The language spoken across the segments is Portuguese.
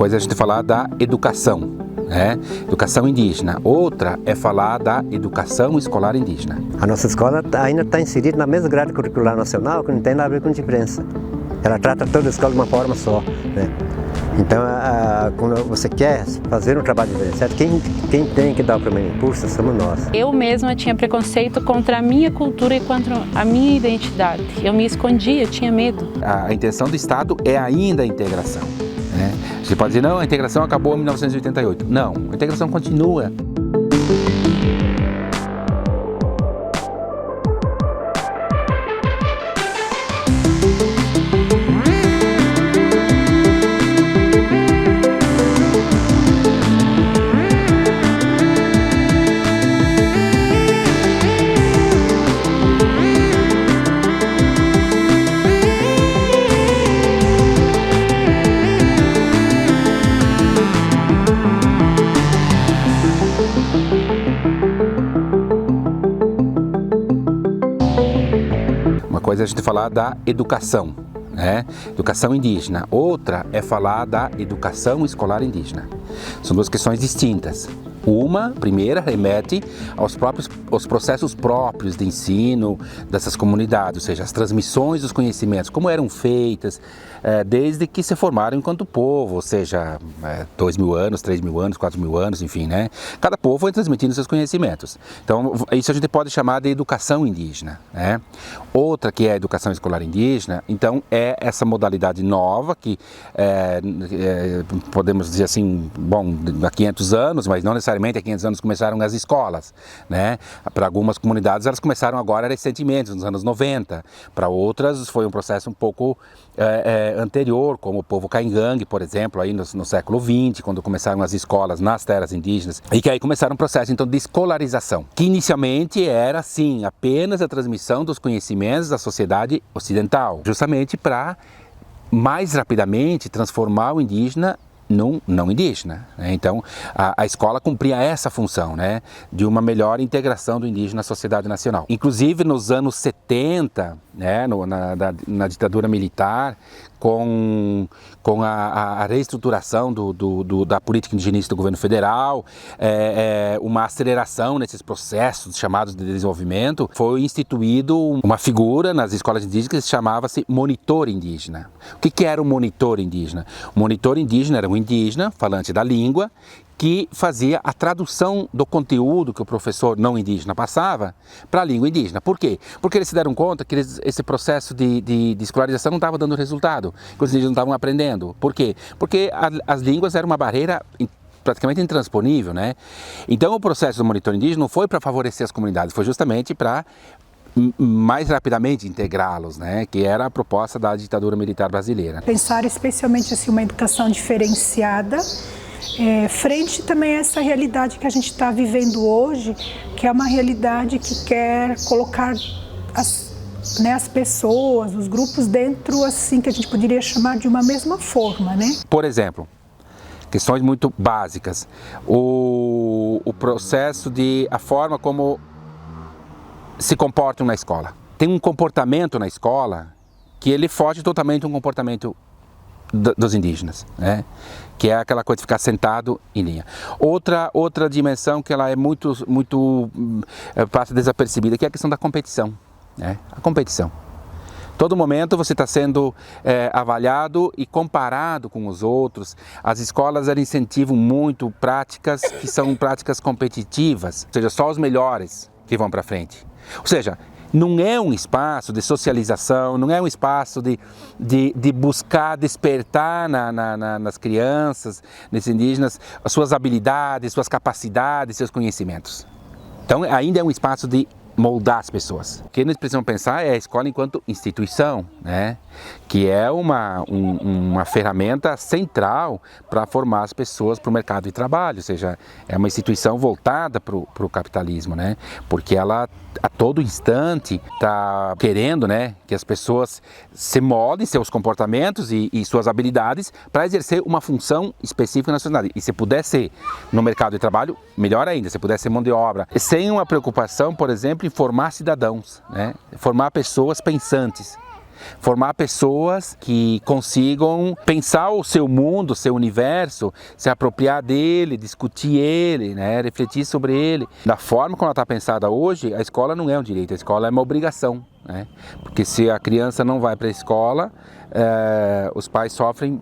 coisa é a gente falar da educação, né? Educação indígena. Outra é falar da educação escolar indígena. A nossa escola ainda está inserida na mesma grade curricular nacional, que não tem nada a ver com diferença. Ela trata toda a escola de uma forma só, né? Então, quando você quer fazer um trabalho diferenciado, quem tem que dar o primeiro impulso somos nós. Eu mesma tinha preconceito contra a minha cultura e contra a minha identidade. Eu me escondia, tinha medo. A intenção do Estado é ainda a integração, né? Você pode dizer, não, a integração acabou em 1988. Não, a integração continua. Uma coisa é a gente falar da educação, né? Educação indígena. Outra é falar da educação escolar indígena. São duas questões distintas. Uma, primeira, remete aos processos próprios de ensino dessas comunidades, ou seja, as transmissões dos conhecimentos, como eram feitas desde que se formaram enquanto povo, ou seja, 2.000 anos, 3.000 anos, 4.000 anos, enfim, né? Cada povo foi transmitindo seus conhecimentos. Então, isso a gente pode chamar de educação indígena, né? Outra, que é a educação escolar indígena, então é essa modalidade nova que podemos dizer assim, bom, há 500 anos, mas não necessariamente há 500 anos começaram as escolas, né? Para algumas comunidades elas começaram agora recentemente, nos anos 90. Para outras foi um processo um pouco anterior, como o povo Caingangue, por exemplo, aí no século XX, quando começaram as escolas nas terras indígenas, e que aí começaram um processo então de escolarização, que inicialmente era assim, apenas a transmissão dos conhecimentos da sociedade ocidental, justamente para mais rapidamente transformar o indígena num não indígena, né? Então a escola cumpria essa função, né, de uma melhor integração do indígena na sociedade nacional. Inclusive nos anos 70, né, na ditadura militar, com a reestruturação da política indigenista do governo federal, uma aceleração nesses processos chamados de desenvolvimento, foi instituído uma figura nas escolas indígenas que chamava-se monitor indígena. O que era o monitor indígena? O monitor indígena era um indígena, falante da língua, que fazia a tradução do conteúdo que o professor não indígena passava para a língua indígena. Por quê? Porque eles se deram conta que esse processo de escolarização não estava dando resultado, que os indígenas não estavam aprendendo. Por quê? Porque as línguas eram uma barreira praticamente intransponível, né? Então o processo do monitor indígena não foi para favorecer as comunidades, foi justamente para mais rapidamente integrá-los, né? Que era a proposta da ditadura militar brasileira. Pensar especialmente assim, uma educação diferenciada, frente também a essa realidade que a gente está vivendo hoje, que é uma realidade que quer colocar as pessoas, os grupos dentro, assim, que a gente poderia chamar de uma mesma forma, né? Por exemplo, questões muito básicas, o processo a forma como se comportam na escola. Tem um comportamento na escola que ele foge totalmente de um comportamento dos indígenas, né? Que é aquela coisa de ficar sentado em linha. Outra dimensão que ela é muito passa desapercebida, que é a questão da competição, né? A competição. Todo momento você está sendo avaliado e comparado com os outros. As escolas elas incentivam muito práticas que são práticas competitivas, ou seja, só os melhores que vão para frente. Ou seja, não é um espaço de socialização, não é um espaço de buscar despertar nas crianças, nesses indígenas, as suas habilidades, suas capacidades, seus conhecimentos. Então ainda é um espaço de moldar as pessoas. O que nós precisamos pensar é a escola enquanto instituição, né? Que é uma ferramenta central para formar as pessoas para o mercado de trabalho, ou seja, é uma instituição voltada para o capitalismo, né? Porque ela a todo instante está querendo, né, que as pessoas se moldem seus comportamentos e suas habilidades para exercer uma função específica na sociedade. E se puder ser no mercado de trabalho, melhor ainda, se puder ser mão de obra, sem uma preocupação, por exemplo, em formar cidadãos, né? Formar pessoas pensantes. Formar pessoas que consigam pensar o seu mundo, o seu universo, se apropriar dele, discutir ele, né? Refletir sobre ele. Da forma como ela está pensada hoje, a escola não é um direito, a escola é uma obrigação, né? Porque se a criança não vai para a escola, os pais sofrem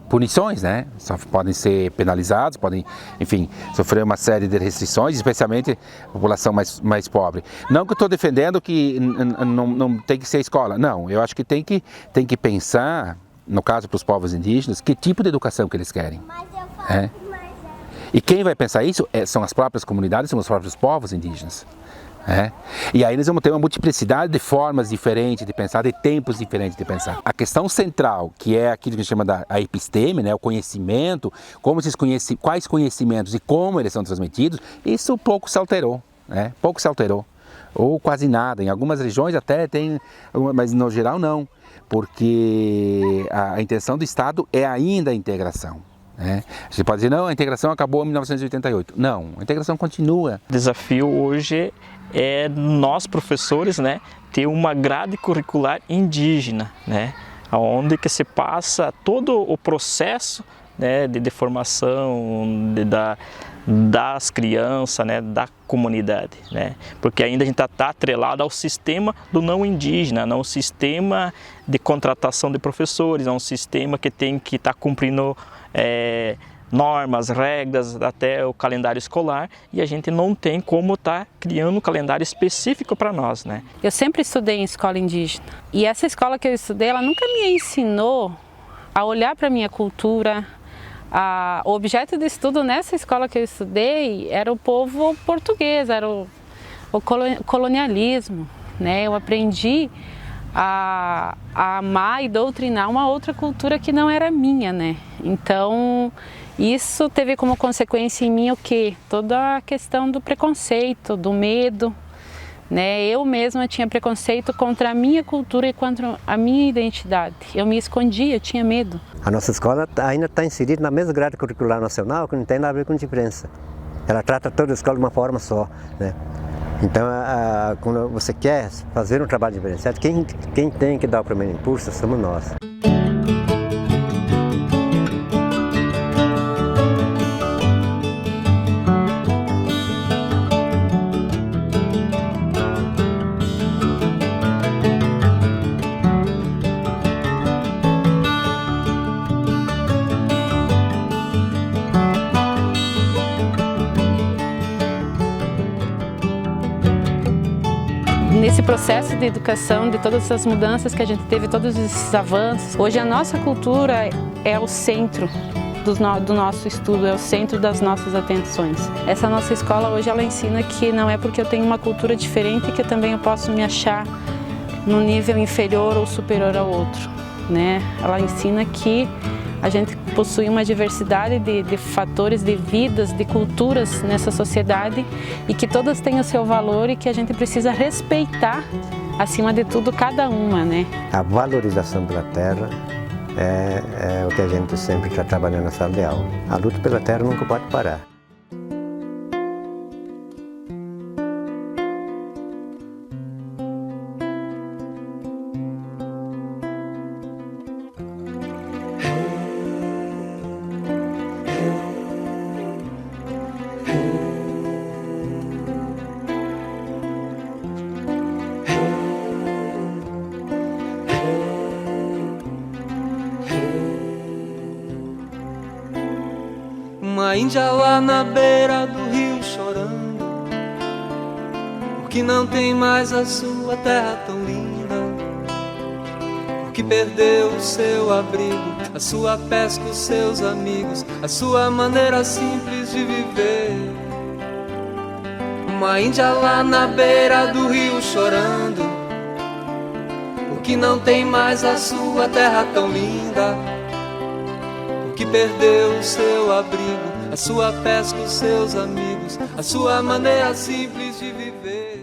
punições, né? Podem ser penalizados, podem, enfim, sofrer uma série de restrições, especialmente a população mais pobre. Não que eu estou defendendo que não tem que ser escola, não. Eu acho que tem que pensar, no caso para os povos indígenas, que tipo de educação que eles querem. E quem vai pensar isso são as próprias comunidades, são os próprios povos indígenas. E aí nós vamos ter uma multiplicidade de formas diferentes de pensar, de tempos diferentes de pensar. A questão central, que é aquilo que a gente chama da episteme, né, o conhecimento, quais conhecimentos e como eles são transmitidos, isso pouco se alterou, né? Pouco se alterou, ou quase nada. Em algumas regiões até tem, mas no geral não, porque a intenção do Estado é ainda a integração. Você pode dizer, não, a integração acabou em 1988. Não, a integração continua. O desafio hoje é nós, professores, né, ter uma grade curricular indígena, né, onde que se passa todo o processo, né, de formação das crianças, né, da comunidade, né, porque ainda a gente está atrelado ao sistema do não indígena, não sistema de contratação de professores, é um sistema que tem que estar cumprindo normas, regras, até o calendário escolar, e a gente não tem como estar criando um calendário específico para nós, né? Eu sempre estudei em escola indígena, e essa escola que eu estudei, ela nunca me ensinou a olhar para a minha cultura. O objeto de estudo nessa escola que eu estudei era o povo português, era o colonialismo, né? Eu aprendi a amar e doutrinar uma outra cultura que não era minha, né? Então, isso teve como consequência em mim o quê? Toda a questão do preconceito, do medo, né? Eu mesma tinha preconceito contra a minha cultura e contra a minha identidade. Eu me escondia, eu tinha medo. A nossa escola ainda está inserida na mesma grade curricular nacional, que não tem nada a ver com diferença. Ela trata toda a escola de uma forma só, né? Então, quando você quer fazer um trabalho diferenciado, quem tem que dar o primeiro impulso somos nós. Nesse processo de educação, de todas essas mudanças que a gente teve, todos esses avanços, hoje a nossa cultura é o centro do nosso estudo, é o centro das nossas atenções. Essa nossa escola hoje ela ensina que não é porque eu tenho uma cultura diferente que eu também posso me achar num nível inferior ou superior ao outro, né? Ela ensina que a gente possui uma diversidade de fatores, de vidas, de culturas nessa sociedade e que todas têm o seu valor e que a gente precisa respeitar, acima de tudo, cada uma, né? A valorização pela terra é o que a gente sempre está trabalhando na sala de aula. A luta pela terra nunca pode parar. Uma índia lá na beira do rio chorando, porque não tem mais a sua terra tão linda, porque perdeu o seu abrigo, a sua pesca, os seus amigos, a sua maneira simples de viver. Uma índia lá na beira do rio chorando, porque não tem mais a sua terra tão linda, que perdeu o seu abrigo, a sua pesca, os seus amigos, a sua maneira simples de viver.